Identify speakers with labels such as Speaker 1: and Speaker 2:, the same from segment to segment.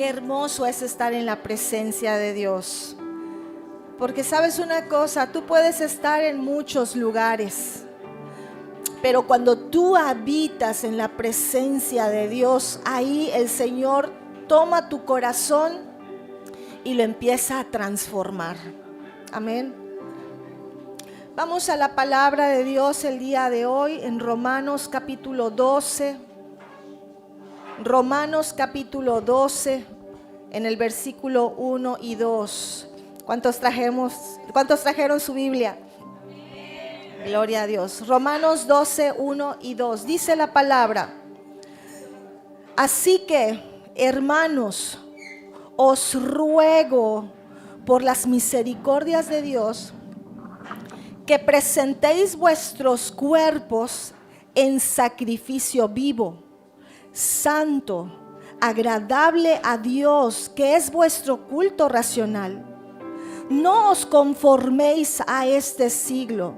Speaker 1: Qué hermoso es estar en la presencia de Dios. Porque sabes una cosa, tú puedes estar en muchos lugares, pero cuando tú habitas en la presencia de Dios, ahí el Señor toma tu corazón y lo empieza a transformar. Amén. Vamos a la palabra de Dios el día de hoy en Romanos capítulo 12. Romanos capítulo 12, en el versículo 1 y 2. ¿Cuántos trajeron su Biblia? Gloria a Dios. Romanos 12, 1 y 2. Dice la palabra: así que, hermanos, os ruego por las misericordias de Dios que presentéis vuestros cuerpos en sacrificio vivo, santo, agradable a Dios, que es vuestro culto racional. No os conforméis a este siglo,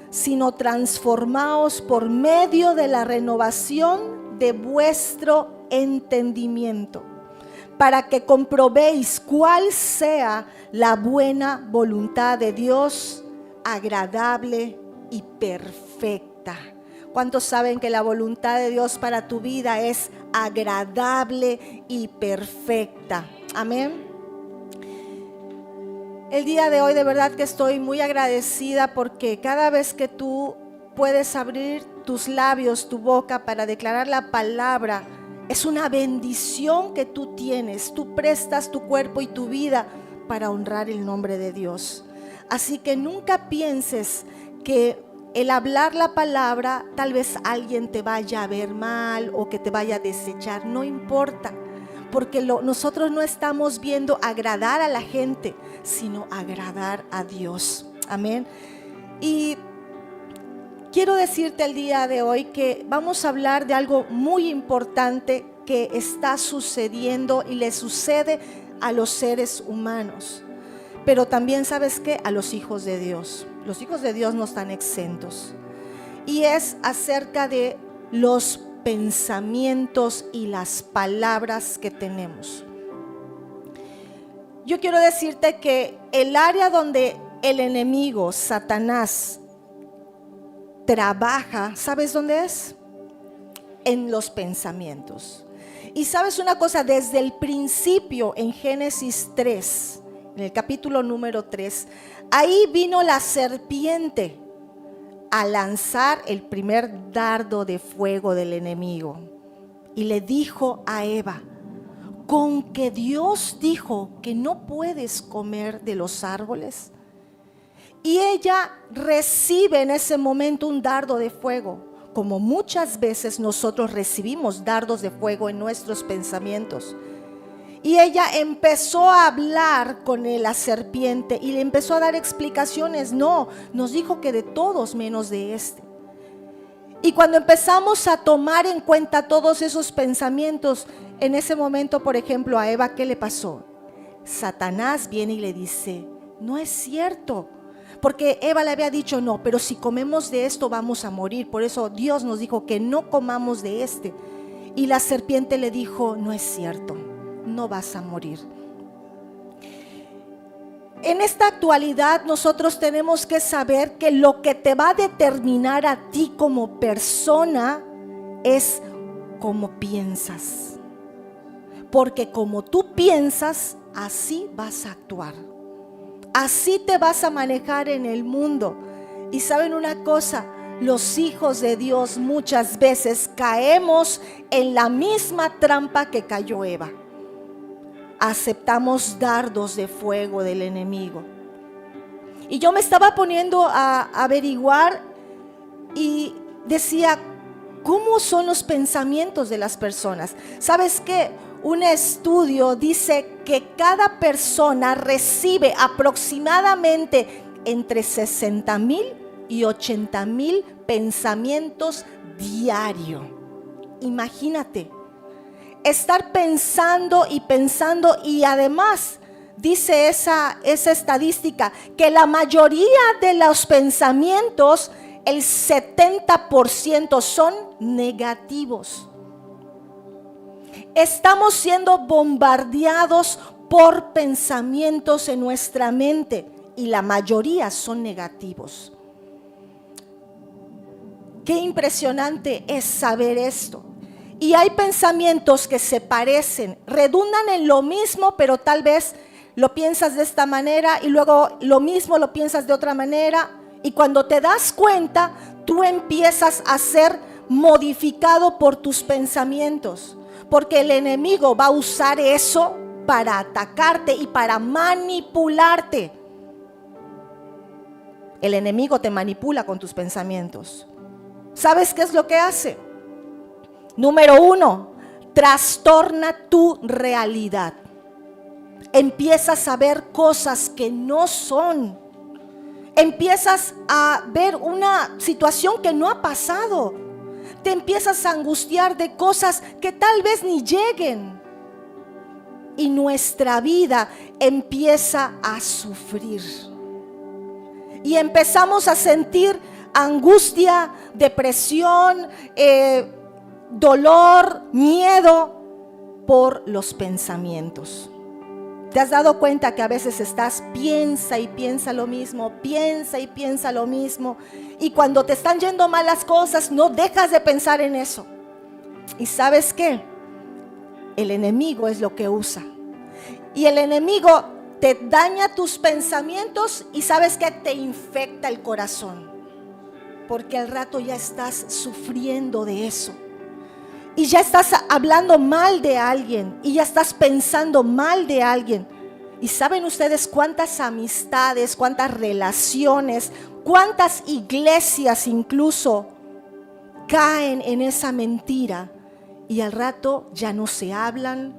Speaker 1: sino transformaos por medio de la renovación de vuestro entendimiento, para que comprobéis cuál sea la buena voluntad de Dios, agradable y perfecta. ¿Cuántos saben que la voluntad de Dios para tu vida es agradable y perfecta? Amén. El día de hoy de verdad que estoy muy agradecida porque cada vez que tú puedes abrir tus labios, tu boca para declarar la palabra, es una bendición que tú tienes. Tú prestas tu cuerpo y tu vida para honrar el nombre de Dios. Así que nunca pienses que el hablar la palabra, tal vez alguien te vaya a ver mal o que te vaya a desechar. No importa, porque nosotros no estamos viendo agradar a la gente, sino agradar a Dios. Amén. Y quiero decirte el día de hoy que vamos a hablar de algo muy importante que está sucediendo y le sucede a los seres humanos. Pero también, ¿sabes qué? A los hijos de Dios. Los hijos de Dios no están exentos. Y es acerca de los pensamientos y las palabras que tenemos. Yo quiero decirte que el área donde el enemigo, Satanás, trabaja, ¿sabes dónde es? En los pensamientos. Y sabes una cosa, desde el principio en Génesis 3, en el capítulo número 3, ahí vino la serpiente a lanzar el primer dardo de fuego del enemigo. Y le dijo a Eva: ¿con que Dios dijo que no puedes comer de los árboles? Y ella recibe en ese momento un dardo de fuego, como muchas veces nosotros recibimos dardos de fuego en nuestros pensamientos. Y ella empezó a hablar con la serpiente y le empezó a dar explicaciones. No, nos dijo que de todos menos de este. Y cuando empezamos a tomar en cuenta todos esos pensamientos, en ese momento, por ejemplo, a Eva, ¿qué le pasó? Satanás viene y le dice: no es cierto, porque Eva le había dicho no, pero si comemos de esto vamos a morir. Por eso Dios nos dijo que no comamos de este. Y la serpiente le dijo: no es cierto, no vas a morir. En esta actualidad nosotros tenemos que saber que lo que te va a determinar a ti como persona es cómo piensas. Porque como tú piensas, así vas a actuar. Así te vas a manejar en el mundo. Y saben una cosa, los hijos de Dios muchas veces caemos en la misma trampa que cayó Eva. Aceptamos dardos de fuego del enemigo. Y yo me estaba poniendo a averiguar y decía: ¿cómo son los pensamientos de las personas? ¿Sabes qué? Un estudio dice que cada persona recibe aproximadamente entre 60,000 y 80,000 pensamientos diarios. Imagínate. Estar pensando y además dice esa estadística que la mayoría de los pensamientos, el 70% son negativos. Estamos siendo bombardeados por pensamientos en nuestra mente y la mayoría son negativos. Qué impresionante es saber esto. Y hay pensamientos que se parecen, redundan en lo mismo, pero tal vez lo piensas de esta manera y luego lo mismo lo piensas de otra manera. Y cuando te das cuenta, tú empiezas a ser modificado por tus pensamientos. Porque el enemigo va a usar eso para atacarte y para manipularte. El enemigo te manipula con tus pensamientos. ¿Sabes qué es lo que hace? Número 1, trastorna tu realidad. Empiezas a ver cosas que no son. Empiezas a ver una situación que no ha pasado. Te empiezas a angustiar de cosas que tal vez ni lleguen. Y nuestra vida empieza a sufrir. Y empezamos a sentir angustia, depresión, dolor, miedo por los pensamientos. ¿Te has dado cuenta que a veces estás piensa y piensa lo mismo, piensa y piensa lo mismo? Y cuando te están yendo mal las cosas, no dejas de pensar en eso. ¿Y sabes qué? El enemigo es lo que usa. Y el enemigo te daña tus pensamientos y ¿sabes qué? Te infecta el corazón. Porque al rato ya estás sufriendo de eso. Y ya estás hablando mal de alguien. Y ya estás pensando mal de alguien. Y ¿saben ustedes cuántas amistades, cuántas relaciones, cuántas iglesias incluso caen en esa mentira? Y al rato ya no se hablan.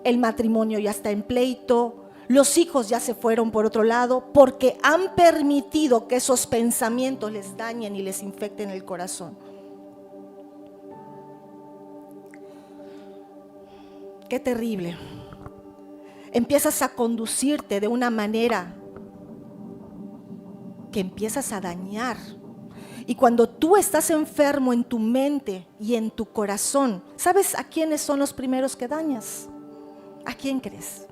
Speaker 1: El matrimonio ya está en pleito. Los hijos ya se fueron por otro lado porque han permitido que esos pensamientos les dañen y les infecten el corazón. Qué terrible. Empiezas a conducirte de una manera que empiezas a dañar. Y cuando tú estás enfermo en tu mente y en tu corazón, ¿sabes a quiénes son los primeros que dañas? ¿A quién crees?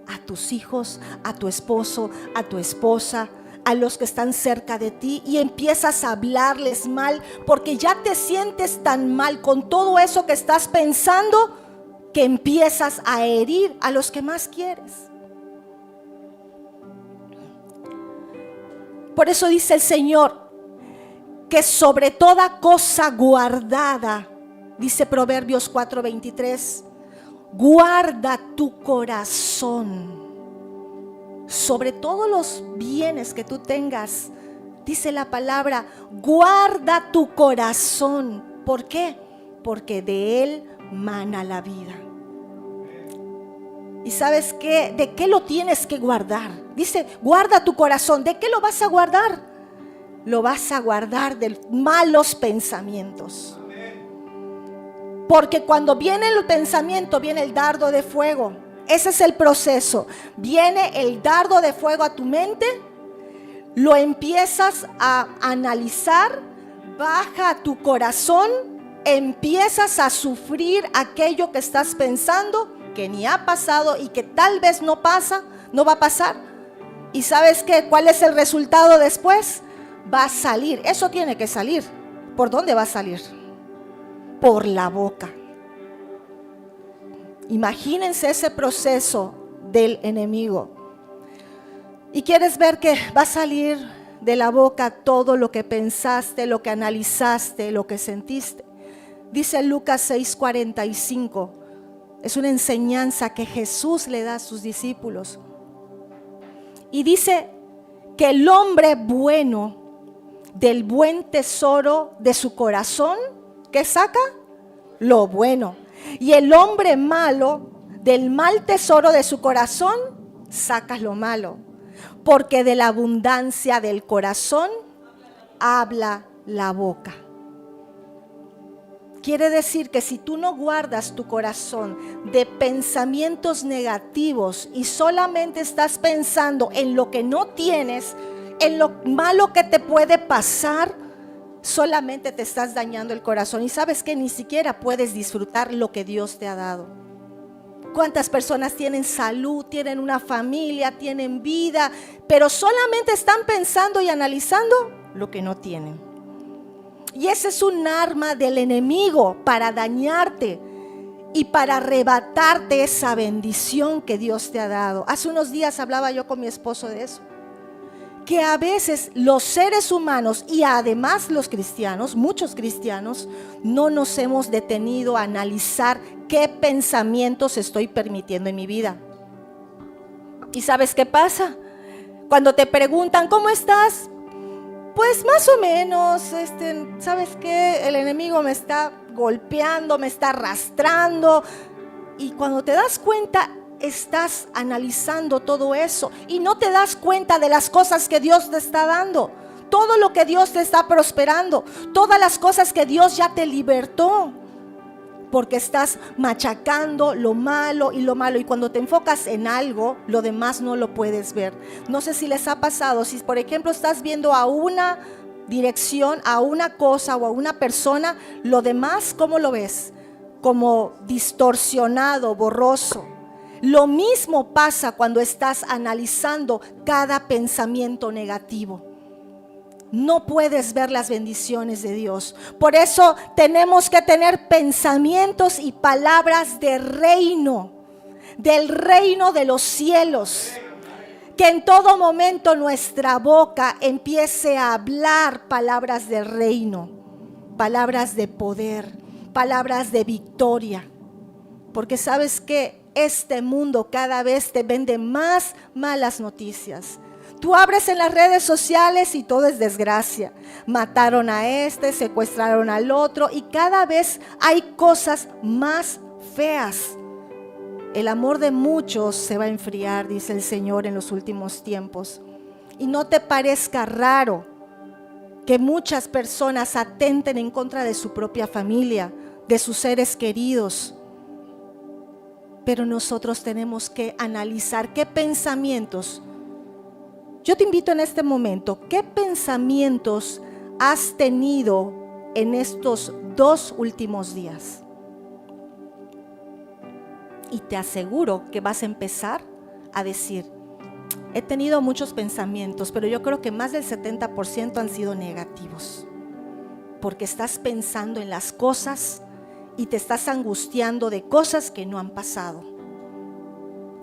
Speaker 1: A tus hijos, a tu esposo, a tu esposa, a los que están cerca de ti, y empiezas a hablarles mal porque ya te sientes tan mal con todo eso que estás pensando que empiezas a herir a los que más quieres. Por eso dice el Señor que sobre toda cosa guardada, dice Proverbios 4:23, guarda tu corazón. Sobre todos los bienes que tú tengas, dice la palabra, guarda tu corazón. ¿Por qué? Porque de él mana la vida. ¿Y sabes qué? ¿De qué lo tienes que guardar? Dice, guarda tu corazón. ¿De qué lo vas a guardar? Lo vas a guardar de malos pensamientos. Porque cuando viene el pensamiento, viene el dardo de fuego. Ese es el proceso. Viene el dardo de fuego a tu mente, lo empiezas a analizar, baja a tu corazón, empiezas a sufrir aquello que estás pensando, que ni ha pasado y que tal vez no pasa, no va a pasar. ¿Y sabes qué? ¿Cuál es el resultado después? Va a salir. Eso tiene que salir. ¿Por dónde va a salir? Por la boca. Imagínense ese proceso del enemigo. Y quieres ver que va a salir de la boca todo lo que pensaste, lo que analizaste, lo que sentiste. Dice Lucas 6:45. Es una enseñanza que Jesús le da a sus discípulos. Y dice que el hombre bueno del buen tesoro de su corazón, ¿qué saca? Lo bueno. Y el hombre malo del mal tesoro de su corazón, saca lo malo. Porque de la abundancia del corazón habla la boca. Quiere decir que si tú no guardas tu corazón de pensamientos negativos y solamente estás pensando en lo que no tienes, en lo malo que te puede pasar, solamente te estás dañando el corazón y sabes que ni siquiera puedes disfrutar lo que Dios te ha dado. ¿Cuántas personas tienen salud, tienen una familia, tienen vida, pero solamente están pensando y analizando lo que no tienen? Y ese es un arma del enemigo para dañarte y para arrebatarte esa bendición que Dios te ha dado. Hace unos días hablaba yo con mi esposo de eso, que a veces los seres humanos y además los cristianos, muchos cristianos, no nos hemos detenido a analizar qué pensamientos estoy permitiendo en mi vida. ¿Y sabes qué pasa? Cuando te preguntan, ¿cómo estás? Pues más o menos, ¿sabes qué? El enemigo me está golpeando, me está arrastrando. Y cuando te das cuenta, estás analizando todo eso y no te das cuenta de las cosas que Dios te está dando, todo lo que Dios te está prosperando, todas las cosas que Dios ya te libertó, porque estás machacando lo malo. Y cuando te enfocas en algo, lo demás no lo puedes ver. No sé si les ha pasado, si por ejemplo estás viendo a una dirección, a una cosa o a una persona, lo demás, ¿cómo lo ves? Como distorsionado, borroso. Lo mismo pasa cuando estás analizando cada pensamiento negativo. No puedes ver las bendiciones de Dios. Por eso tenemos que tener pensamientos y palabras de reino, del reino de los cielos. Que en todo momento nuestra boca empiece a hablar palabras de reino, palabras de poder, palabras de victoria. Porque sabes que este mundo cada vez te vende más malas noticias. Tú abres en las redes sociales y todo es desgracia. Mataron a secuestraron al otro y cada vez hay cosas más feas. El amor de muchos se va a enfriar, dice el Señor, en los últimos tiempos. Y no te parezca raro que muchas personas atenten en contra de su propia familia, de sus seres queridos. Pero nosotros tenemos que analizar qué pensamientos. Yo te invito en este momento, ¿qué pensamientos has tenido en estos 2 últimos días? Y te aseguro que vas a empezar a decir, he tenido muchos pensamientos, pero yo creo que más del 70% han sido negativos. Porque estás pensando en las cosas y te estás angustiando de cosas que no han pasado.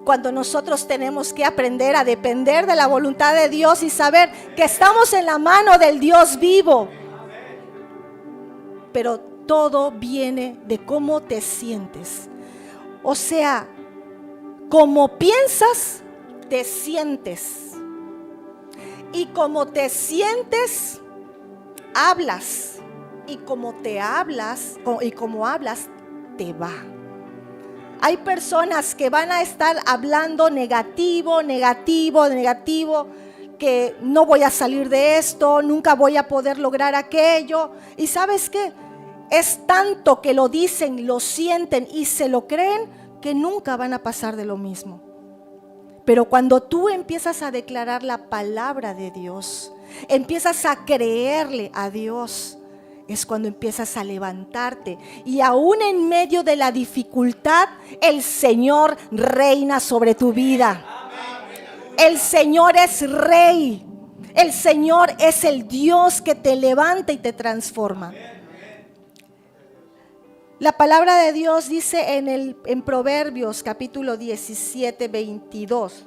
Speaker 1: Cuando nosotros tenemos que aprender a depender de la voluntad de Dios y saber que estamos en la mano del Dios vivo. Pero todo viene de cómo te sientes. O sea, como piensas, te sientes. Y como te sientes, hablas. Y como te hablas, y como hablas, te va. Hay personas que van a estar hablando negativo, que no voy a salir de esto, nunca voy a poder lograr aquello. ¿Y sabes qué? Es tanto que lo dicen, lo sienten y se lo creen que nunca van a pasar de lo mismo. Pero cuando tú empiezas a declarar la palabra de Dios, empiezas a creerle a Dios, es cuando empiezas a levantarte. Y aún en medio de la dificultad, el Señor reina sobre tu vida. El Señor es Rey. El Señor es el Dios que te levanta y te transforma. La palabra de Dios dice en Proverbios capítulo 17, 22.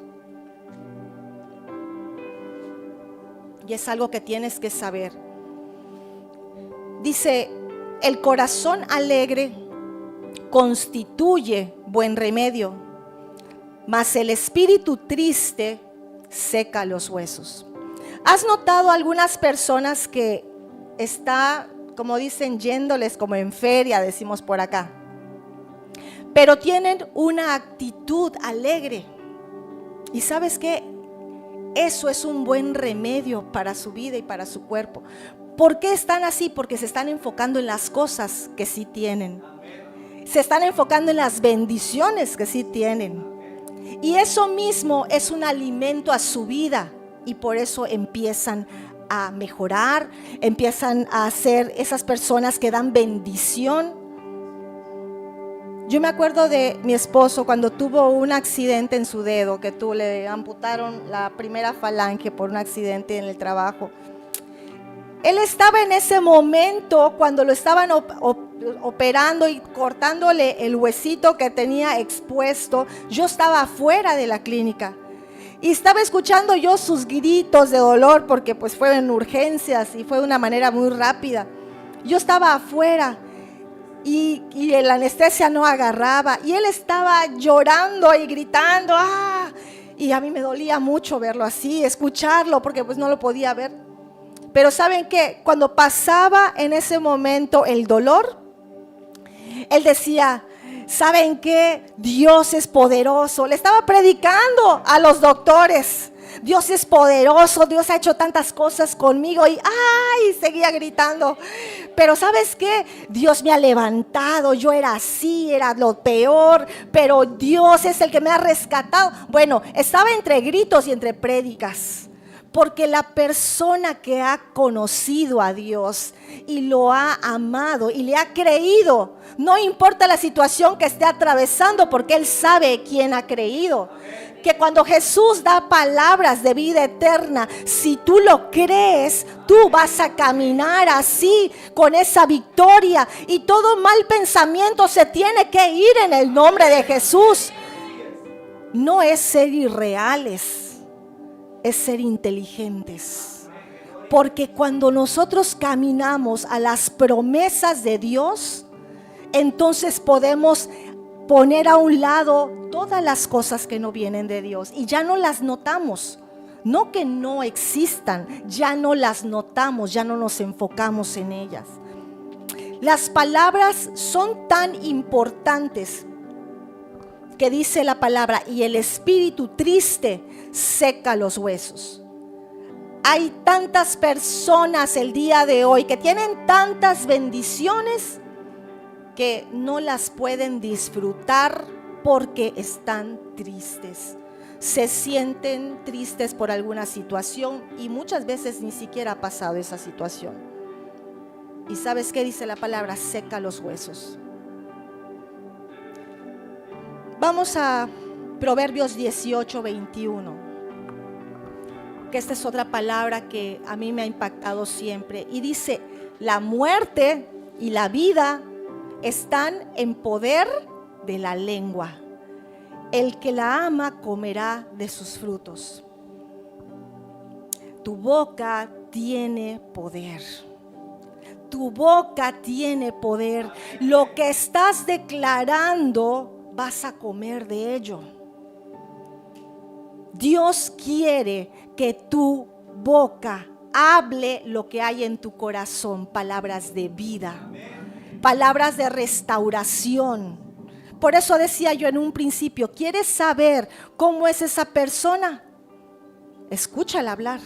Speaker 1: Y es algo que tienes que saber. Dice, el corazón alegre constituye buen remedio, mas el espíritu triste seca los huesos. ¿Has notado algunas personas que está, como dicen, yéndoles como en feria, decimos por acá, pero tienen una actitud alegre? ¿Y sabes qué? Eso es un buen remedio para su vida y para su cuerpo. ¿Por qué están así? Porque se están enfocando en las cosas que sí tienen. Se están enfocando en las bendiciones que sí tienen. Y eso mismo es un alimento a su vida. Y por eso empiezan a mejorar, empiezan a ser esas personas que dan bendición. Yo me acuerdo de mi esposo cuando tuvo un accidente en su dedo, que le amputaron la primera falange por un accidente en el trabajo. Él estaba en ese momento cuando lo estaban operando y cortándole el huesito que tenía expuesto. Yo estaba afuera de la clínica y estaba escuchando yo sus gritos de dolor, porque pues fue en urgencias y fue de una manera muy rápida. Yo estaba afuera y la anestesia no agarraba y él estaba llorando y gritando. ¡Ah! Y a mí me dolía mucho verlo así, escucharlo, porque pues no lo podía ver. Pero ¿saben qué? Cuando pasaba en ese momento el dolor, él decía, ¿saben qué? Dios es poderoso. Le estaba predicando a los doctores. Dios es poderoso, Dios ha hecho tantas cosas conmigo. Y ¡ay! Seguía gritando. Pero ¿sabes qué? Dios me ha levantado. Yo era así, era lo peor, pero Dios es el que me ha rescatado. Bueno, estaba entre gritos y entre prédicas. Porque la persona que ha conocido a Dios y lo ha amado y le ha creído, no importa la situación que esté atravesando, porque Él sabe quién ha creído. Que cuando Jesús da palabras de vida eterna, si tú lo crees, tú vas a caminar así, con esa victoria. Y todo mal pensamiento se tiene que ir en el nombre de Jesús. No es ser irreales, es ser inteligentes. Porque cuando nosotros caminamos a las promesas de Dios, entonces podemos poner a un lado todas las cosas que no vienen de Dios y ya no las notamos. No que no existan, ya no las notamos, ya no nos enfocamos en ellas. Las palabras son tan importantes que dice la palabra, y el espíritu triste seca los huesos. Hay tantas personas el día de hoy que tienen tantas bendiciones que no las pueden disfrutar porque están tristes. Se sienten tristes por alguna situación y muchas veces ni siquiera ha pasado esa situación. ¿Y sabes qué dice la palabra? Seca los huesos. Vamos a Proverbios 18:21, que esta es otra palabra que a mí me ha impactado siempre. Y dice, la muerte y la vida están en poder de la lengua. El que la ama comerá de sus frutos. Tu boca tiene poder. Tu boca tiene poder. Lo que estás declarando, vas a comer de ello. Dios quiere que tu boca hable lo que hay en tu corazón, palabras de vida, palabras de restauración. Por eso decía yo en un principio, ¿quieres saber cómo es esa persona? Escúchala hablar.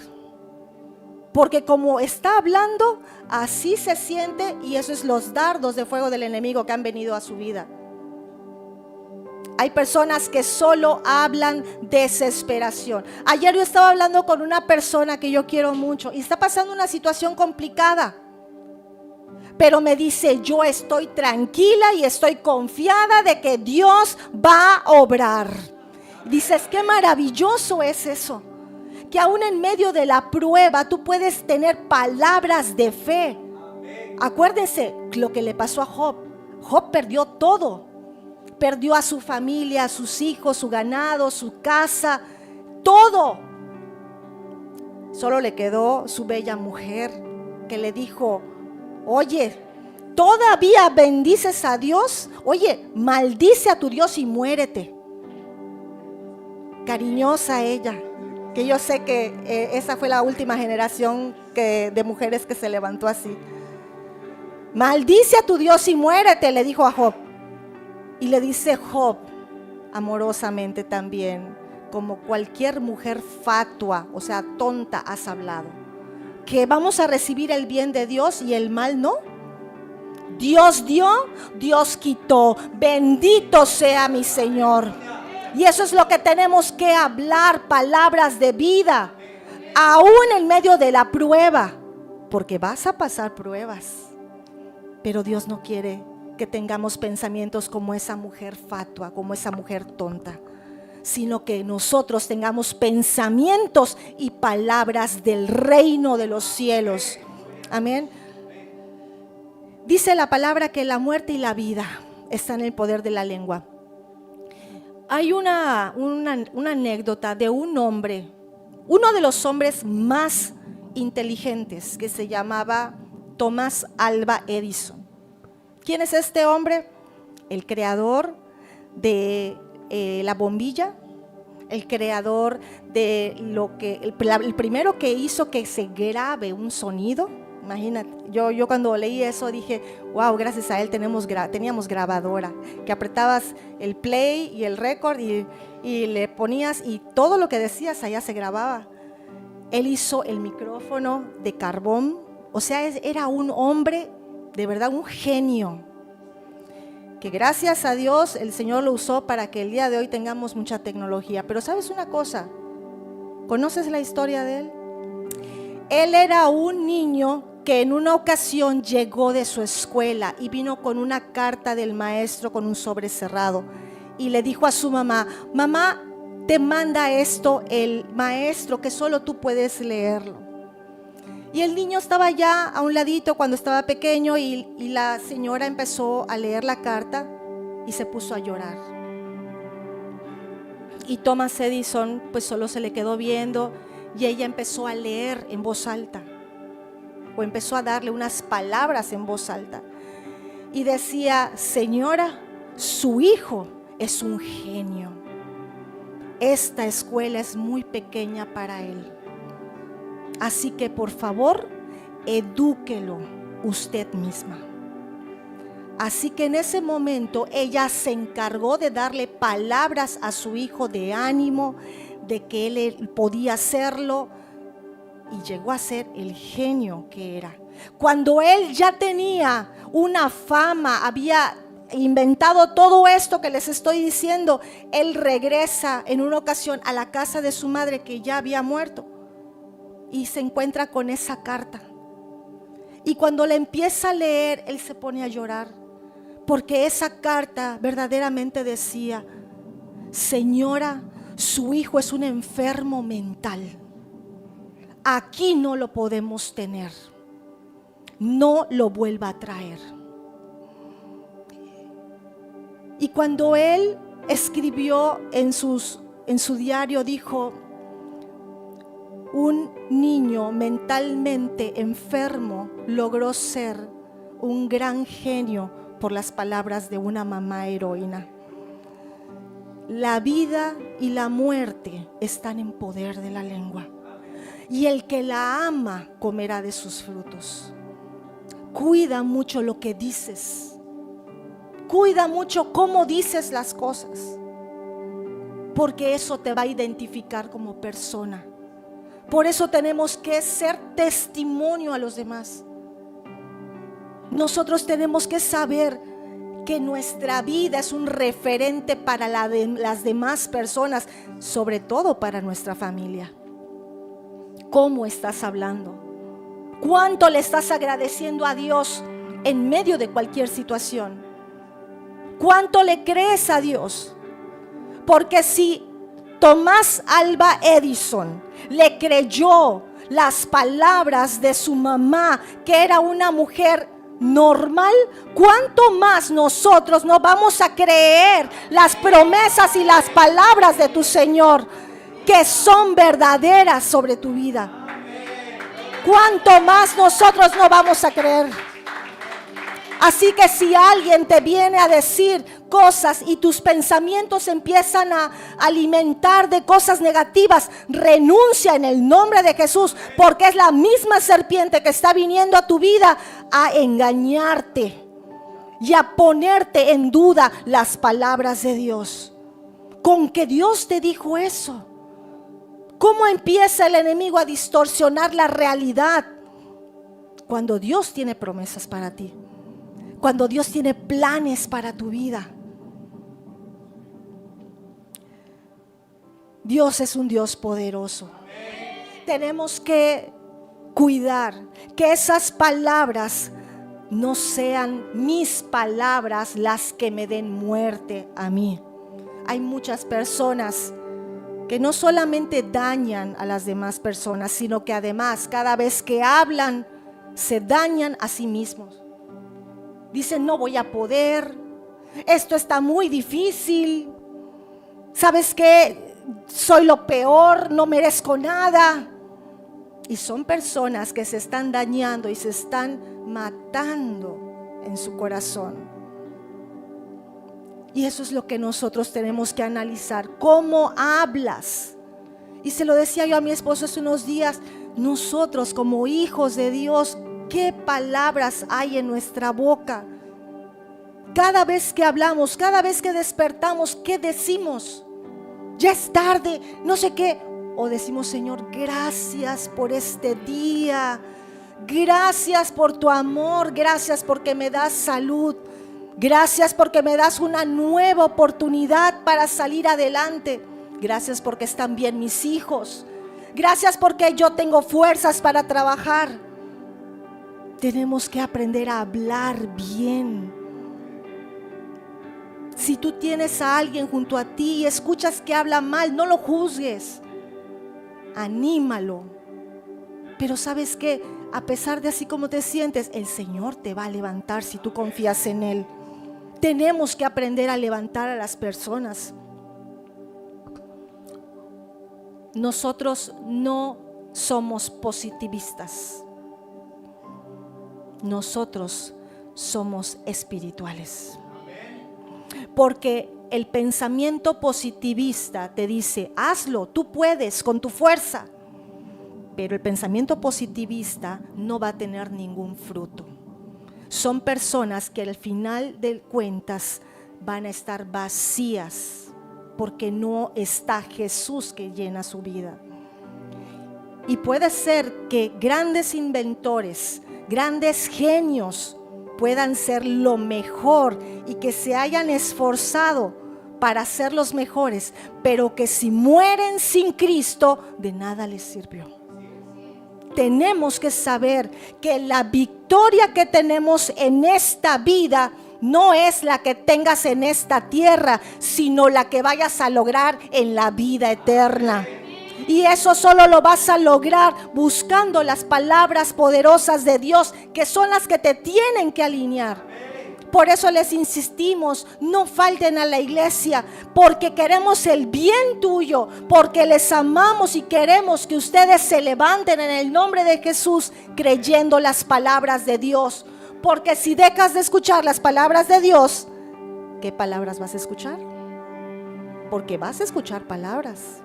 Speaker 1: Porque como está hablando, así se siente, y eso es los dardos de fuego del enemigo que han venido a su vida. Hay personas que solo hablan desesperación. Ayer yo estaba hablando con una persona que yo quiero mucho y está pasando una situación complicada. Pero me dice, yo estoy tranquila y estoy confiada de que Dios va a obrar. Dices, qué maravilloso es eso. Que aún en medio de la prueba tú puedes tener palabras de fe. Acuérdense lo que le pasó a Job. Job perdió todo. Perdió a su familia, a sus hijos, su ganado, su casa, todo. Solo le quedó su bella mujer que le dijo, oye, ¿todavía bendices a Dios? Oye, maldice a tu Dios y muérete. Cariñosa ella, que yo sé que esa fue la última generación de mujeres que se levantó así. Maldice a tu Dios y muérete, le dijo a Job. Y le dice Job, amorosamente también, como cualquier mujer fatua, o sea, tonta, has hablado. Que vamos a recibir el bien de Dios y el mal no. Dios dio, Dios quitó. Bendito sea mi Señor. Y eso es lo que tenemos que hablar, palabras de vida. aún en medio de la prueba, porque vas a pasar pruebas. Pero Dios no quiere que tengamos pensamientos como esa mujer fatua, como esa mujer tonta, sino que nosotros tengamos pensamientos y palabras del reino de los cielos. Amén. Dice la palabra que la muerte y la vida están en el poder de la lengua. Hay una anécdota de un hombre, uno de los hombres más inteligentes, que se llamaba Thomas Alva Edison. ¿Quién es este hombre? El creador de la bombilla, el creador de el primero que hizo que se grabe un sonido. Imagínate, yo cuando leí eso dije, wow, gracias a él teníamos grabadora, que apretabas el play y el record y le ponías y todo lo que decías allá se grababa. Él hizo el micrófono de carbón, o sea, era un hombre de verdad, un genio, que gracias a Dios el Señor lo usó para que el día de hoy tengamos mucha tecnología. Pero ¿sabes una cosa? ¿Conoces la historia de él? Él era un niño que en una ocasión llegó de su escuela y vino con una carta del maestro con un sobre cerrado y le dijo a su mamá, mamá, te manda esto el maestro que solo tú puedes leerlo. Y el niño estaba ya a un ladito cuando estaba pequeño y la señora empezó a leer la carta y se puso a llorar. Y Thomas Edison pues solo se le quedó viendo y ella empezó a leer en voz alta o empezó a darle unas palabras en voz alta y decía, señora, su hijo es un genio. Esta escuela es muy pequeña para él. Así que por favor, edúquelo usted misma. Así que en ese momento ella se encargó de darle palabras a su hijo de ánimo, de que él podía hacerlo y llegó a ser el genio que era. Cuando él ya tenía una fama, había inventado todo esto que les estoy diciendo, él regresa en una ocasión a la casa de su madre que ya había muerto. Y se encuentra con esa carta. Y cuando la empieza a leer, él se pone a llorar. Porque esa carta verdaderamente decía, señora, su hijo es un enfermo mental. Aquí no lo podemos tener. No lo vuelva a traer. Y cuando él escribió en su diario, dijo, un niño mentalmente enfermo logró ser un gran genio por las palabras de una mamá heroína. La vida y la muerte están en poder de la lengua, y el que la ama comerá de sus frutos. Cuida mucho lo que dices, cuida mucho cómo dices las cosas, porque eso te va a identificar como persona. Por eso tenemos que ser testimonio a los demás. Nosotros tenemos que saber que nuestra vida es un referente para las demás personas, sobre todo para nuestra familia. ¿Cómo estás hablando? ¿Cuánto le estás agradeciendo a Dios en medio de cualquier situación? ¿Cuánto le crees a Dios? Porque si Thomas Alva Edison le creyó las palabras de su mamá, que era una mujer normal, ¿cuánto más nosotros no vamos a creer las promesas y las palabras de tu Señor, que son verdaderas sobre tu vida? ¿Cuánto más nosotros no vamos a creer? Así que si alguien te viene a decir cosas y tus pensamientos empiezan a alimentar de cosas negativas, renuncia en el nombre de Jesús, porque es la misma serpiente que está viniendo a tu vida a engañarte y a ponerte en duda las palabras de Dios. Con que Dios te dijo eso. ¿Cómo empieza el enemigo a distorsionar la realidad? Cuando Dios tiene promesas para ti. Cuando Dios tiene planes para tu vida. Dios es un Dios poderoso. tenemos que cuidar que esas palabras no sean mis palabras las que me den muerte a mí. Hay muchas personas que no solamente dañan a las demás personas, sino que además cada vez que hablan se dañan a sí mismos. Dicen: no voy a poder, esto está muy difícil, ¿sabes qué? Soy lo peor, no merezco nada. Y son personas que se están dañando y se están matando en su corazón. Y eso es lo que nosotros tenemos que analizar. ¿Cómo hablas? Y se lo decía yo a mi esposo hace unos días. Nosotros como hijos de Dios, ¿qué palabras hay en nuestra boca? Cada vez que hablamos, cada vez que despertamos, ¿qué decimos? Ya es tarde, no sé qué. O decimos: Señor, gracias por este día. Gracias por tu amor. Gracias porque me das salud. Gracias porque me das una nueva oportunidad para salir adelante. Gracias porque están bien mis hijos. Gracias porque yo tengo fuerzas para trabajar. Tenemos que aprender a hablar bien. Si tú tienes a alguien junto a ti y escuchas que habla mal, no lo juzgues. Anímalo. Pero ¿sabes qué? A pesar de así como te sientes, el Señor te va a levantar si tú confías en Él. Tenemos que aprender a levantar a las personas. Nosotros no somos positivistas. Nosotros somos espirituales. Porque el pensamiento positivista te dice: hazlo, tú puedes con tu fuerza. Pero el pensamiento positivista no va a tener ningún fruto. Son personas que al final de cuentas van a estar vacías, porque no está Jesús que llena su vida. Y puede ser que grandes inventores, grandes genios puedan ser lo mejor y que se hayan esforzado para ser los mejores, pero que si mueren sin Cristo, de nada les sirvió. Tenemos que saber que la victoria que tenemos en esta vida no es la que tengas en esta tierra, sino la que vayas a lograr en la vida eterna. Y eso solo lo vas a lograr buscando las palabras poderosas de Dios, que son las que te tienen que alinear. Por eso les insistimos: no falten a la iglesia, porque queremos el bien tuyo, porque les amamos y queremos que ustedes se levanten en el nombre de Jesús creyendo las palabras de Dios. Porque si dejas de escuchar las palabras de Dios, ¿qué palabras vas a escuchar? Porque vas a escuchar palabras.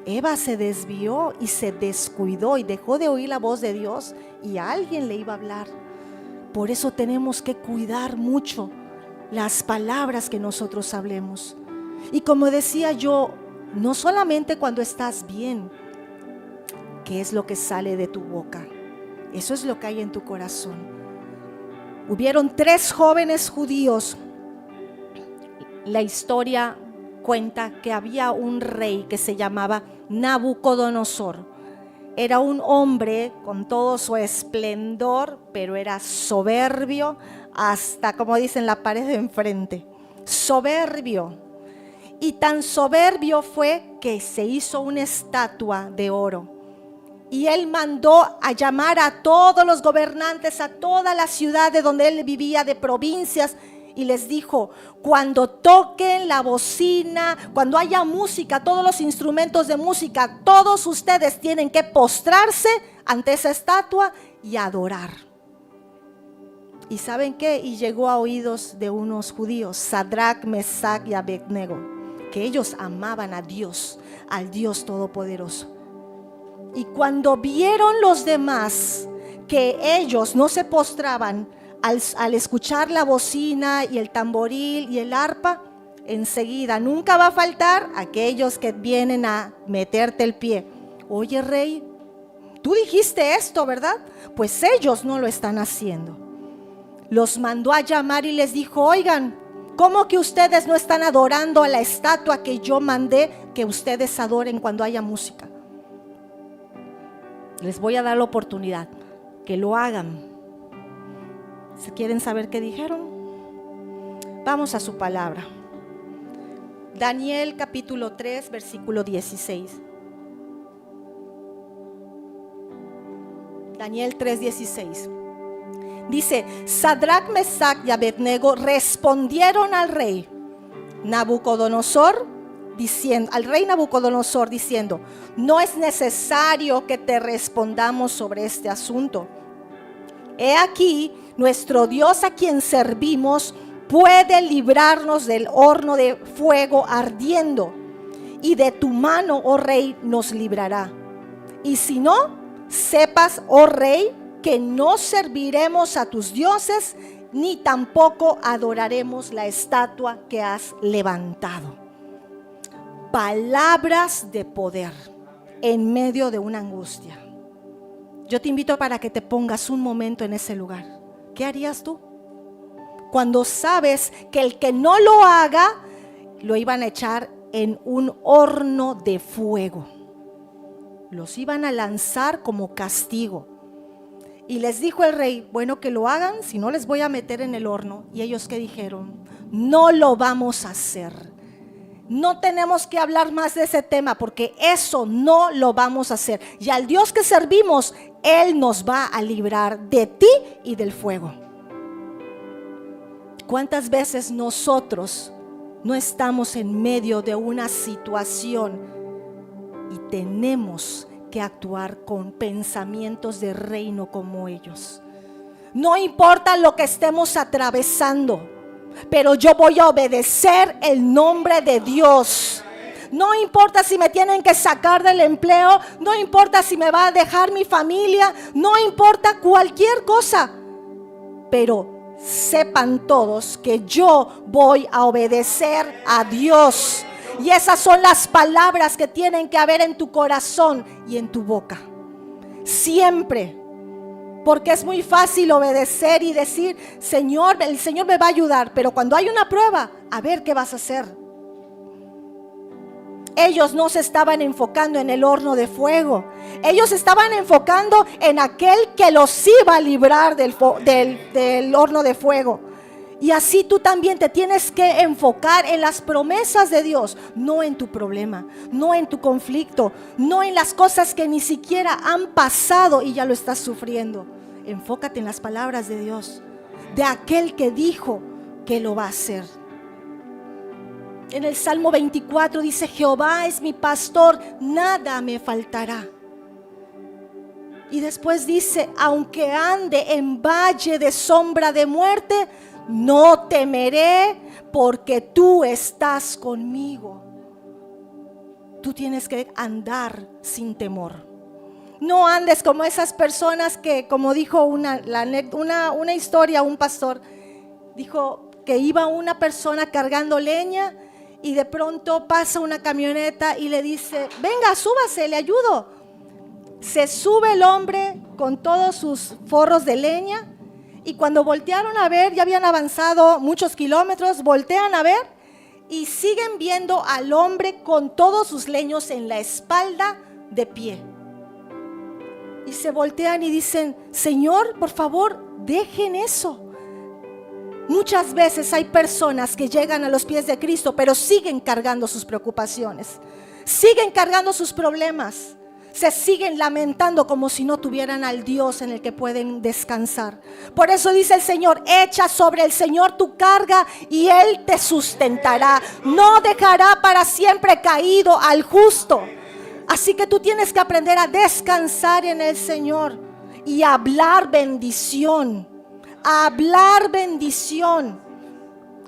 Speaker 1: Eva se desvió y se descuidó y dejó de oír la voz de Dios, y a alguien le iba a hablar. Por eso tenemos que cuidar mucho las palabras que nosotros hablemos. Y como decía yo, no solamente cuando estás bien, ¿qué es lo que sale de tu boca? Eso es lo que hay en tu corazón. Hubieron 3 jóvenes judíos. La historia cuenta que había un rey que se llamaba Nabucodonosor. Era un hombre con todo su esplendor, pero era soberbio hasta, como dicen, la pared de enfrente. Soberbio. Y tan soberbio fue que se hizo una estatua de oro. Y él mandó a llamar a todos los gobernantes, a toda la ciudad de donde él vivía, de provincias, y les dijo: cuando toquen la bocina, cuando haya música, todos los instrumentos de música, todos ustedes tienen que postrarse ante esa estatua y adorar. ¿Y saben qué? Y llegó a oídos de unos judíos, Sadrach, Mesach y Abednego, que ellos amaban a Dios, al Dios Todopoderoso. Y cuando vieron los demás que ellos no se postraban al escuchar la bocina y el tamboril y el arpa, enseguida nunca va a faltar aquellos que vienen a meterte el pie. Oye, rey, tú dijiste esto, ¿verdad? Pues ellos no lo están haciendo. Los mandó a llamar y les dijo: oigan, ¿cómo que ustedes no están adorando a la estatua que yo mandé que ustedes adoren cuando haya música? Les voy a dar la oportunidad que lo hagan. ¿Se quieren saber qué dijeron? Vamos a su palabra. Daniel capítulo 3, versículo 16. Daniel 3, 16. Dice: Sadrach, Mesach y Abednego respondieron al rey Nabucodonosor diciendo: no es necesario que te respondamos sobre este asunto. He aquí, nuestro Dios a quien servimos puede librarnos del horno de fuego ardiendo, y de tu mano, oh rey, nos librará. Y si no, sepas, oh rey, que no serviremos a tus dioses, ni tampoco adoraremos la estatua que has levantado. Palabras de poder en medio de una angustia. Yo te invito para que te pongas un momento en ese lugar. ¿Qué harías tú? Cuando sabes que el que no lo haga, lo iban a echar en un horno de fuego. Los iban a lanzar como castigo. Y les dijo el rey: bueno, que lo hagan, si no les voy a meter en el horno. Y ellos, ¿qué dijeron? No lo vamos a hacer. No tenemos que hablar más de ese tema, porque eso no lo vamos a hacer. Y al Dios que servimos, Él nos va a librar de ti y del fuego. ¿Cuántas veces nosotros no estamos en medio de una situación y tenemos que actuar con pensamientos de reino como ellos? No importa lo que estemos atravesando, pero yo voy a obedecer el nombre de Dios. No importa si me tienen que sacar del empleo, no importa si me va a dejar mi familia, no importa cualquier cosa, pero sepan todos que yo voy a obedecer a Dios. Y esas son las palabras que tienen que haber en tu corazón y en tu boca. Siempre. Porque es muy fácil obedecer y decir: Señor, el Señor me va a ayudar. Pero cuando hay una prueba, a ver qué vas a hacer. Ellos no se estaban enfocando en el horno de fuego. Ellos estaban enfocando en aquel que los iba a librar del horno de fuego. Y así tú también te tienes que enfocar en las promesas de Dios, no en tu problema, no en tu conflicto, no en las cosas que ni siquiera han pasado y ya lo estás sufriendo. Enfócate en las palabras de Dios, de aquel que dijo que lo va a hacer. En el Salmo 24 dice: Jehová es mi pastor, nada me faltará. Y después dice: aunque ande en valle de sombra de muerte, no temeré, porque tú estás conmigo. Tú tienes que andar sin temor. No andes como esas personas que, como dijo una historia, un pastor dijo que iba una persona cargando leña y de pronto pasa una camioneta y le dice: venga, súbase, le ayudo. Se sube el hombre con todos sus forros de leña. Y cuando voltearon a ver, ya habían avanzado muchos kilómetros, voltean a ver y siguen viendo al hombre con todos sus leños en la espalda de pie. Y se voltean y dicen: Señor, por favor, dejen eso. Muchas veces hay personas que llegan a los pies de Cristo, pero siguen cargando sus preocupaciones, siguen cargando sus problemas. Se siguen lamentando como si no tuvieran al Dios en el que pueden descansar. Por eso dice el Señor: echa sobre el Señor tu carga y Él te sustentará. No dejará para siempre caído al justo. Así que tú tienes que aprender a descansar en el Señor y hablar bendición. Hablar bendición.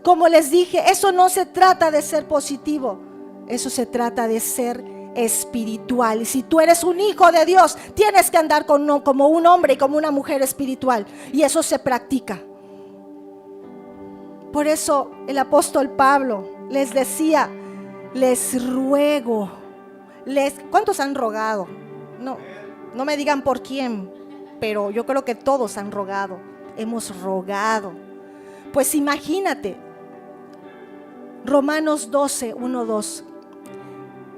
Speaker 1: Como les dije, eso no se trata de ser positivo. Eso se trata de ser espiritual. Y si tú eres un hijo de Dios, tienes que andar como un hombre y como una mujer espiritual, y eso se practica. Por eso el apóstol Pablo les decía: les ruego. ¿Cuántos han rogado? No me digan por quién, pero yo creo que todos han rogado. Hemos rogado. Pues imagínate, Romanos 12, 1, 2.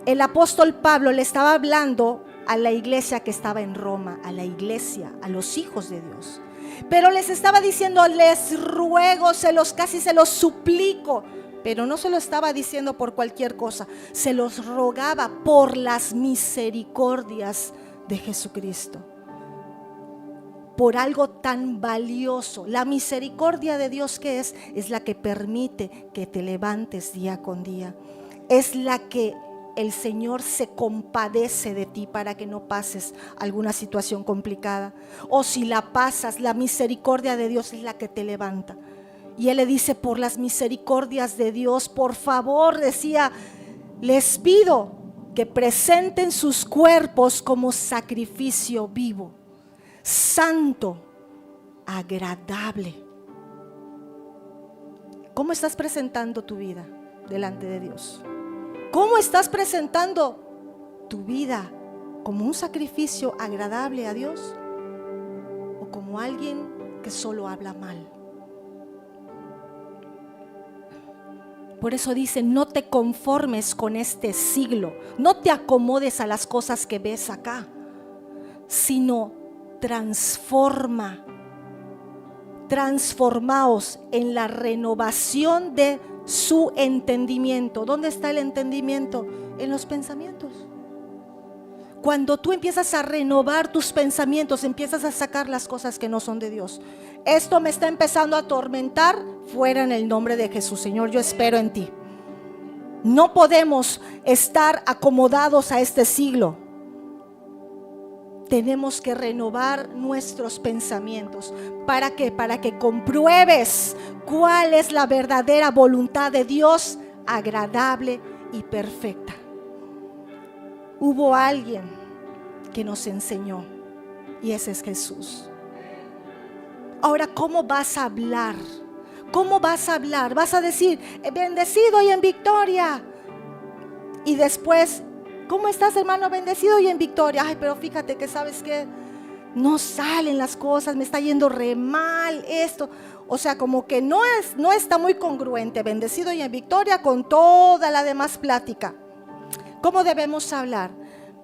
Speaker 1: El apóstol Pablo le estaba hablando a la iglesia que estaba en Roma, a la iglesia, a los hijos de Dios. Pero les estaba diciendo, les ruego, casi se los suplico. Pero no se lo estaba diciendo por cualquier cosa, se los rogaba por las misericordias de Jesucristo. Por algo tan valioso. La misericordia de Dios, ¿qué es? Es la que permite que te levantes día con día. Es la que el Señor se compadece de ti para que no pases alguna situación complicada. O si la pasas, la misericordia de Dios es la que te levanta. Y Él le dice, por las misericordias de Dios, por favor, decía, les pido que presenten sus cuerpos como sacrificio vivo, santo, agradable. ¿Cómo estás presentando tu vida delante de Dios? ¿Cómo estás presentando tu vida? ¿Como un sacrificio agradable a Dios? ¿O como alguien que solo habla mal? Por eso dice, no te conformes con este siglo, no te acomodes a las cosas que ves acá, sino transformaos en la renovación de su entendimiento. ¿Dónde está el entendimiento? En los pensamientos. Cuando tú empiezas a renovar tus pensamientos, empiezas a sacar las cosas que no son de Dios. Esto me está empezando a atormentar, fuera en el nombre de Jesús. Señor, yo espero en ti. No podemos estar acomodados a este siglo. Tenemos que renovar nuestros pensamientos. ¿Para qué? Para que compruebes cuál es la verdadera voluntad de Dios, agradable y perfecta. Hubo alguien que nos enseñó y ese es Jesús. Ahora, ¿cómo vas a hablar? ¿Cómo vas a hablar? Vas a decir, bendecido y en victoria. Y después, ¿cómo estás, hermano? Bendecido y en victoria. Ay, pero fíjate que sabes que no salen las cosas, me está yendo re mal esto. O sea, como que no está muy congruente, bendecido y en victoria con toda la demás plática. ¿Cómo debemos hablar?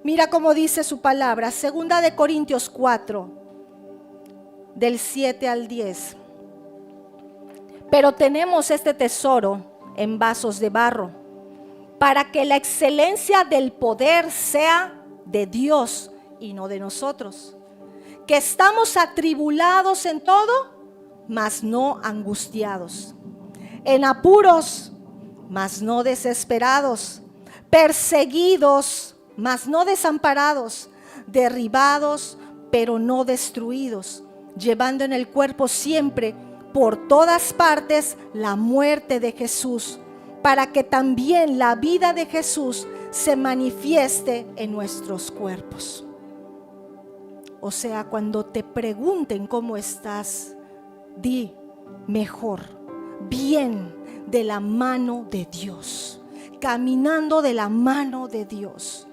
Speaker 1: Mira cómo dice su palabra, 2 de Corintios 4, del 7 al 10. Pero tenemos este tesoro en vasos de barro, para que la excelencia del poder sea de Dios y no de nosotros. Que estamos atribulados en todo, mas no angustiados. En apuros, mas no desesperados. Perseguidos, mas no desamparados. Derribados, pero no destruidos. Llevando en el cuerpo siempre, por todas partes, la muerte de Jesús, para que también la vida de Jesús se manifieste en nuestros cuerpos. O sea, cuando te pregunten cómo estás, di mejor, bien, de la mano de Dios, caminando de la mano de Dios.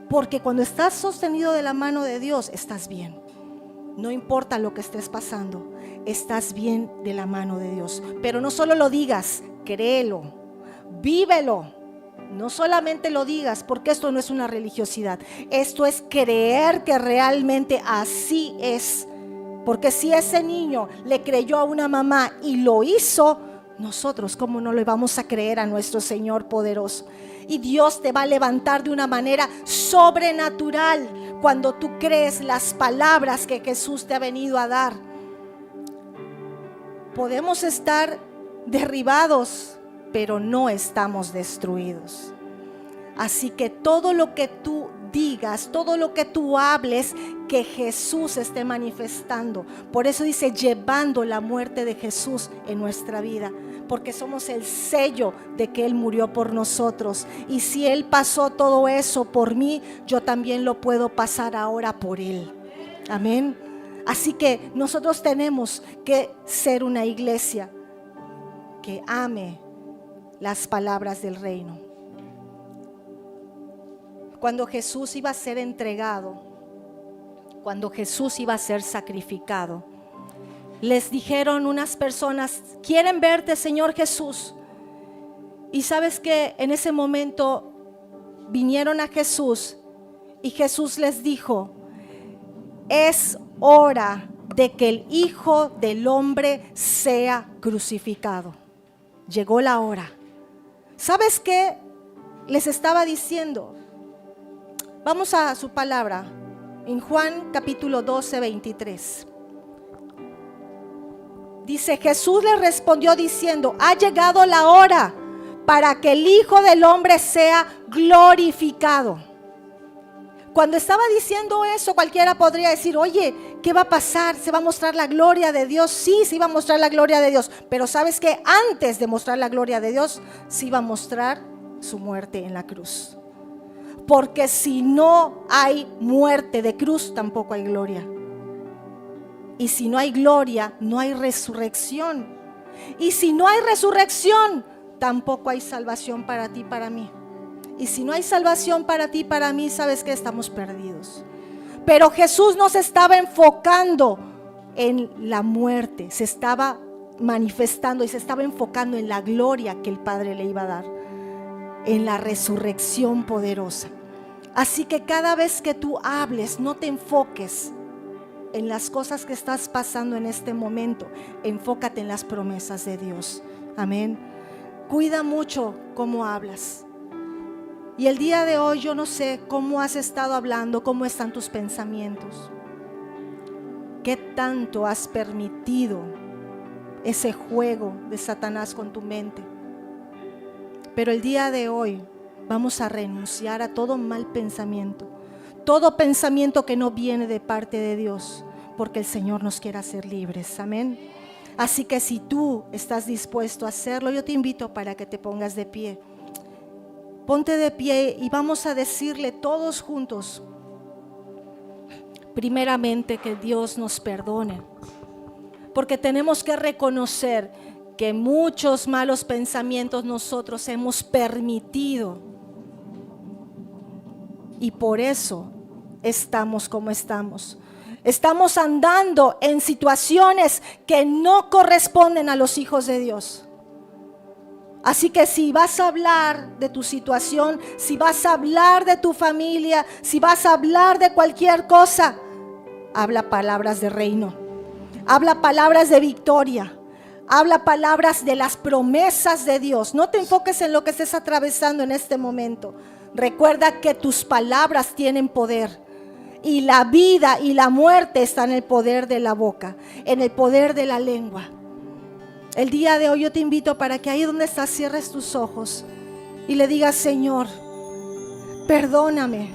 Speaker 1: Porque cuando estás sostenido de la mano de Dios, estás bien. No importa lo que estés pasando, estás bien de la mano de Dios. Pero no solo lo digas, créelo, vívelo. No solamente lo digas, porque esto no es una religiosidad. Esto es creer que realmente así es. Porque si ese niño le creyó a una mamá y lo hizo, nosotros, ¿cómo no le vamos a creer a nuestro Señor poderoso? Y Dios te va a levantar de una manera sobrenatural cuando tú crees las palabras que Jesús te ha venido a dar. Podemos estar derribados, pero no estamos destruidos. Así que todo lo que tú digas, todo lo que tú hables, que Jesús esté manifestando. Por eso dice, llevando la muerte de Jesús en nuestra vida, porque somos el sello de que Él murió por nosotros. Y si Él pasó todo eso por mí, yo también lo puedo pasar ahora por Él. Amén. Así que nosotros tenemos que ser una iglesia que ame las palabras del reino. Cuando Jesús iba a ser entregado, cuando Jesús iba a ser sacrificado, les dijeron unas personas, ¿quieren verte, Señor Jesús? Y sabes que en ese momento vinieron a Jesús Y Jesús les dijo: es hora de que el Hijo del Hombre sea crucificado. Llegó la hora. ¿Sabes qué les estaba diciendo? Vamos a su palabra, en Juan capítulo 12, 23. Dice: Jesús le respondió diciendo: ha llegado la hora para que el Hijo del Hombre sea glorificado. Cuando estaba diciendo eso, cualquiera podría decir: oye, ¿qué va a pasar? ¿Se va a mostrar la gloria de Dios? Sí, se iba a mostrar la gloria de Dios. Pero ¿sabes qué? Antes de mostrar la gloria de Dios, se iba a mostrar su muerte en la cruz. Porque si no hay muerte de cruz, tampoco hay gloria. Y si no hay gloria, no hay resurrección. Y si no hay resurrección, tampoco hay salvación para ti y para mí. Y si no hay salvación para ti y para mí, ¿sabes qué? Estamos perdidos. Pero Jesús no se estaba enfocando en la muerte, se estaba manifestando y se estaba enfocando en la gloria que el Padre le iba a dar, en la resurrección poderosa. Así que cada vez que tú hables, no te enfoques en las cosas que estás pasando en este momento, enfócate en las promesas de Dios. Amén. Cuida mucho cómo hablas. Y el día de hoy yo no sé cómo has estado hablando, cómo están tus pensamientos. ¿Qué tanto has permitido ese juego de Satanás con tu mente? Pero el día de hoy vamos a renunciar a todo mal pensamiento. Todo pensamiento que no viene de parte de Dios, porque el Señor nos quiere hacer libres. Amén. Así que si tú estás dispuesto a hacerlo, yo te invito para que te pongas de pie. Ponte de pie y vamos a decirle todos juntos, primeramente, que Dios nos perdone, porque tenemos que reconocer que muchos malos pensamientos nosotros hemos permitido y por eso estamos como estamos. Estamos andando en situaciones que no corresponden a los hijos de Dios. Así que si vas a hablar de tu situación, si vas a hablar de tu familia, si vas a hablar de cualquier cosa, habla palabras de reino, habla palabras de victoria, habla palabras de las promesas de Dios. No te enfoques en lo que estés atravesando en este momento. Recuerda que tus palabras tienen poder y la vida y la muerte están en el poder de la boca, en el poder de la lengua. El día de hoy yo te invito para que ahí donde estás cierres tus ojos y le digas: Señor, perdóname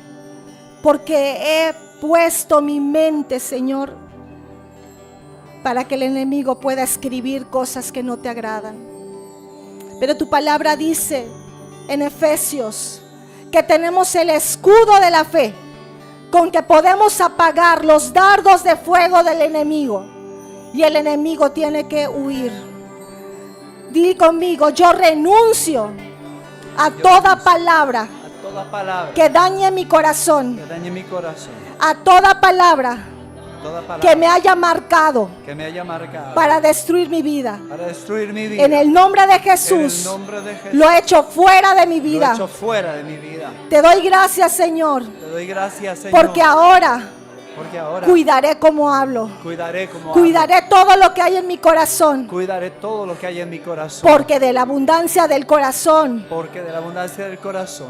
Speaker 1: porque he puesto mi mente, Señor, para que el enemigo pueda escribir cosas que no te agradan. Pero tu palabra dice en Efesios que tenemos el escudo de la fe con que podemos apagar los dardos de fuego del enemigo y el enemigo tiene que huir. Di conmigo: yo renuncio a toda palabra que dañe mi corazón, a toda palabra que me haya marcado para destruir mi vida. En el nombre de Jesús, lo he hecho fuera de mi vida. Te doy gracias, Señor, porque ahora cuidaré como hablo. Cuidaré todo lo que hay en mi corazón. Porque de la abundancia del corazón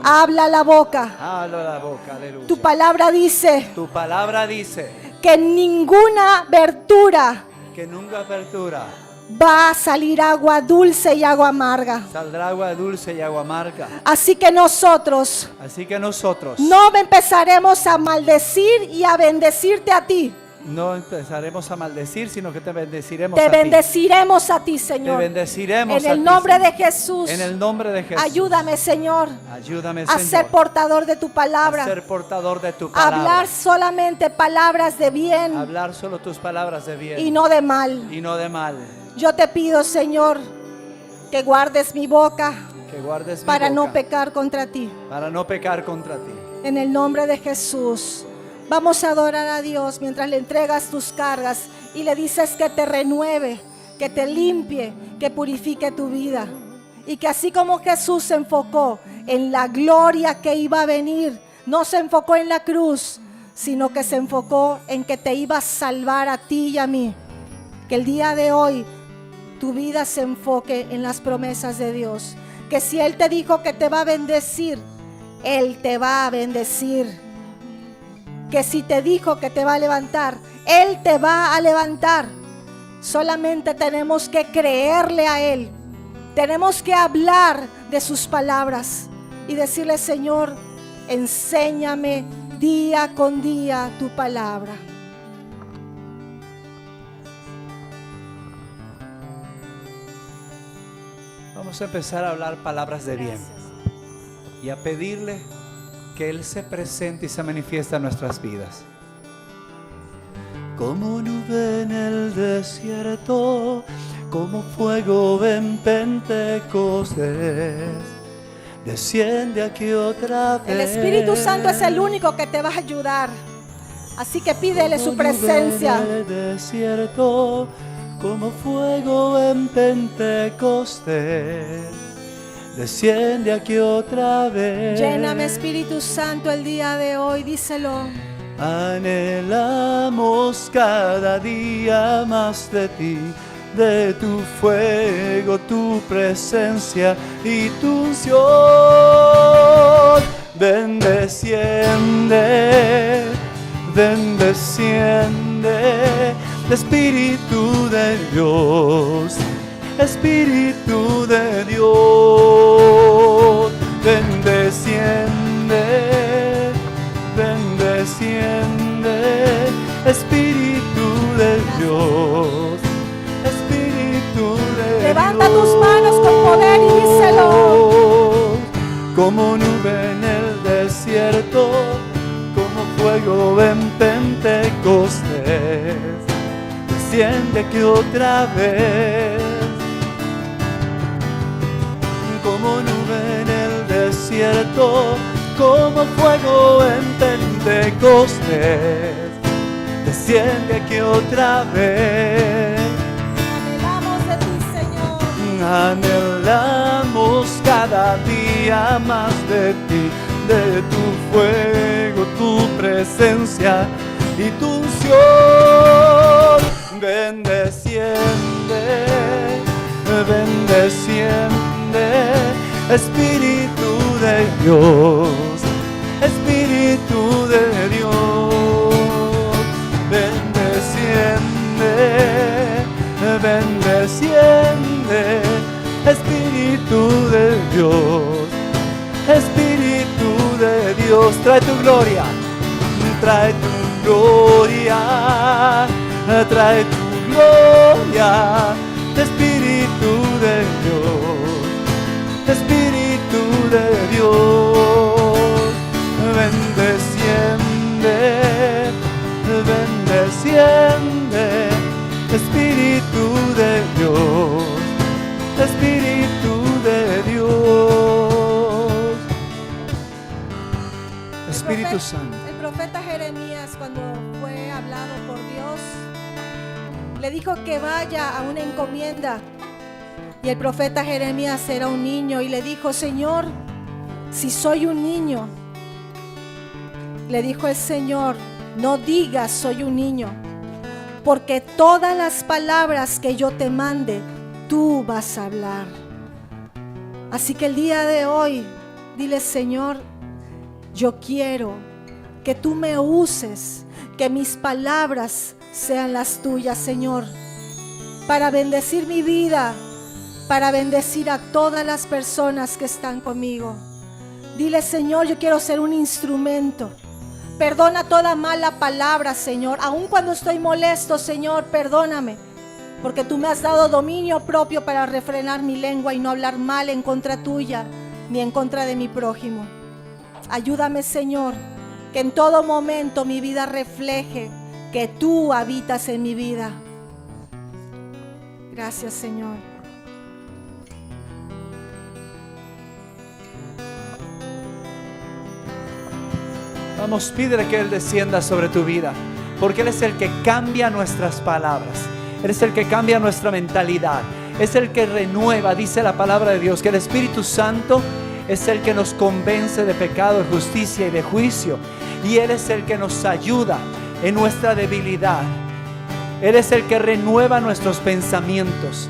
Speaker 1: habla la boca.
Speaker 2: Aleluya.
Speaker 1: Tu palabra dice que
Speaker 2: nunca abertura
Speaker 1: va a salir agua dulce y agua amarga.
Speaker 2: Saldrá agua dulce y agua amarga.
Speaker 1: Así que nosotros no empezaremos a maldecir y a bendecirte a ti.
Speaker 2: No empezaremos a maldecir, sino que te bendeciremos
Speaker 1: Te
Speaker 2: a ti.
Speaker 1: bendeciremos a ti, Señor.
Speaker 2: Te bendeciremos
Speaker 1: en el nombre de Jesús.
Speaker 2: En el nombre de Jesús.
Speaker 1: Ayúdame, Señor.
Speaker 2: Ayúdame,
Speaker 1: a
Speaker 2: Señor.
Speaker 1: ser portador de tu palabra.
Speaker 2: A ser portador de tu palabra.
Speaker 1: Hablar solamente palabras de bien.
Speaker 2: Hablar solo tus palabras de bien.
Speaker 1: Y no de mal.
Speaker 2: Y no de mal.
Speaker 1: Yo te pido, Señor, que guardes mi boca.
Speaker 2: Que guardes mi
Speaker 1: para
Speaker 2: boca,
Speaker 1: no pecar contra ti.
Speaker 2: Para no pecar contra ti.
Speaker 1: En el nombre de Jesús. Vamos a adorar a Dios mientras le entregas tus cargas y le dices que te renueve, que te limpie, que purifique tu vida. Y que así como Jesús se enfocó en la gloria que iba a venir, no se enfocó en la cruz, sino que se enfocó en que te iba a salvar a ti y a mí. Que el día de hoy tu vida se enfoque en las promesas de Dios. Que si Él te dijo que te va a bendecir, Él te va a bendecir. Que si te dijo que te va a levantar, Él te va a levantar. Solamente tenemos que creerle a Él. Tenemos que hablar de sus palabras y decirle: Señor, enséñame día con día tu palabra.
Speaker 2: Vamos a empezar a hablar palabras de bien y a pedirle que Él se presente y se manifiesta en nuestras vidas. Como nube en el desierto, como fuego en Pentecostés, desciende aquí otra vez.
Speaker 1: El Espíritu Santo es el único que te va a ayudar. Así que pídele su presencia.
Speaker 2: Como nube en el desierto, como fuego en Pentecostés, desciende aquí otra vez.
Speaker 1: Lléname, Espíritu Santo, el día de hoy, díselo.
Speaker 2: Anhelamos cada día más de ti, de tu fuego, tu presencia y tu unción. Ven, desciende, ven, desciende, Espíritu de Dios, Espíritu de Dios. Ven, desciende, ven, desciende, Espíritu de Dios, Espíritu de
Speaker 1: Levanta
Speaker 2: Dios.
Speaker 1: tus manos con poder y díselo.
Speaker 2: Como nube en el desierto, como fuego en Pentecostés, desciende aquí otra vez. Como nube en el desierto, como fuego en Pentecostés, desciende aquí otra vez.
Speaker 1: Anhelamos de ti, Señor.
Speaker 2: Anhelamos cada día más de ti, de tu fuego, tu presencia y tu unción. Ven, desciende, ven, desciende, Espíritu de Dios, Espíritu de Dios. Ven, desciende, ven, desciende, Espíritu de Dios, Espíritu de Dios. Trae tu gloria, trae tu gloria, trae tu gloria, Espíritu de Dios, Espíritu de Dios. Ven, desciende, ven, desciende, Espíritu de Dios, Espíritu de Dios. Espíritu Santo.
Speaker 1: El profeta Jeremías, cuando fue hablado por Dios, le dijo que vaya a una encomienda. Y el profeta Jeremías era un niño y le dijo: Señor, si soy un niño, le dijo el Señor, no digas soy un niño, porque todas las palabras que yo te mande, tú vas a hablar. Así que el día de hoy, dile: Señor, yo quiero que tú me uses, que mis palabras sean las tuyas, Señor, para bendecir mi vida, para bendecir a todas las personas que están conmigo. Dile: Señor, yo quiero ser un instrumento. Perdona toda mala palabra, Señor. Aun cuando estoy molesto, Señor, perdóname, porque tú me has dado dominio propio para refrenar mi lengua y no hablar mal en contra tuya, ni en contra de mi prójimo. Ayúdame, Señor, que en todo momento mi vida refleje que tú habitas en mi vida. Gracias, Señor.
Speaker 2: Vamos, pídele que Él descienda sobre tu vida, porque Él es el que cambia nuestras palabras, Él es el que cambia nuestra mentalidad, es el que renueva. Dice la palabra de Dios que el Espíritu Santo es el que nos convence de pecado, de justicia y de juicio. Y Él es el que nos ayuda en nuestra debilidad. Él es el que renueva nuestros pensamientos.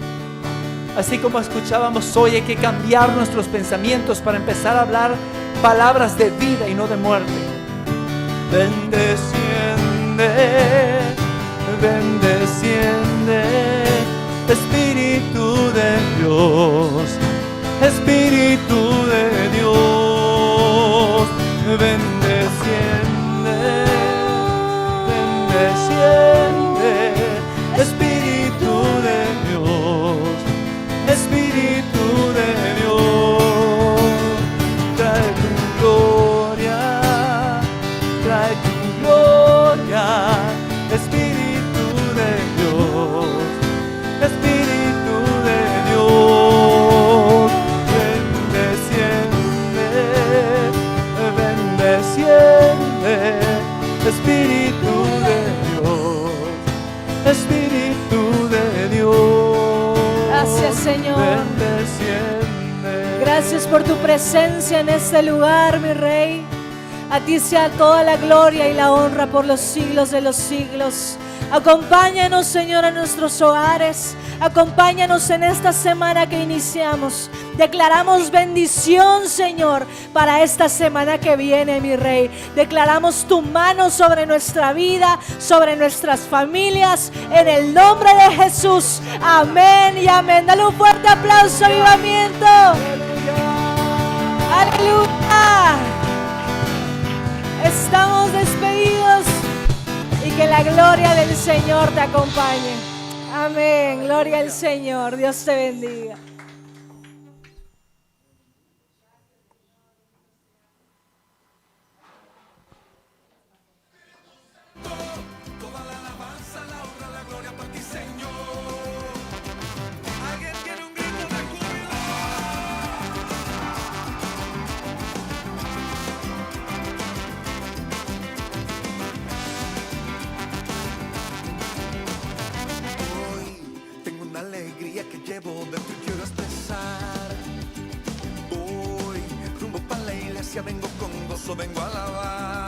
Speaker 2: Así como escuchábamos hoy, hay que cambiar nuestros pensamientos para empezar a hablar palabras de vida y no de muerte. Ven, desciende, ven, desciende, Espíritu de Dios, Espíritu de Dios, ven, desciende, Espíritu de Dios, Espíritu de Dios, trae tu gloria, trae tu gloria, Espíritu de Dios, Espíritu de Dios, ven, desciende, Espíritu de Dios, Espíritu de Dios.
Speaker 3: Gracias, Señor.
Speaker 2: Ven, desciende.
Speaker 3: Gracias por tu presencia en este lugar, mi Rey. A ti sea toda la gloria y la honra por los siglos de los siglos. Acompáñanos, Señor, en nuestros hogares. Acompáñanos en esta semana que iniciamos. Declaramos bendición, Señor, para esta semana que viene, mi Rey. Declaramos tu mano sobre nuestra vida, sobre nuestras familias, en el nombre de Jesús. Amén y amén. Dale un fuerte aplauso, avivamiento. Aleluya. Estamos despedidos y que la gloria del Señor te acompañe. Amén. Gloria al Señor. Dios te bendiga.
Speaker 4: Que llevo dentro y quiero expresar. Voy rumbo para la iglesia, vengo con gozo, vengo a alabar.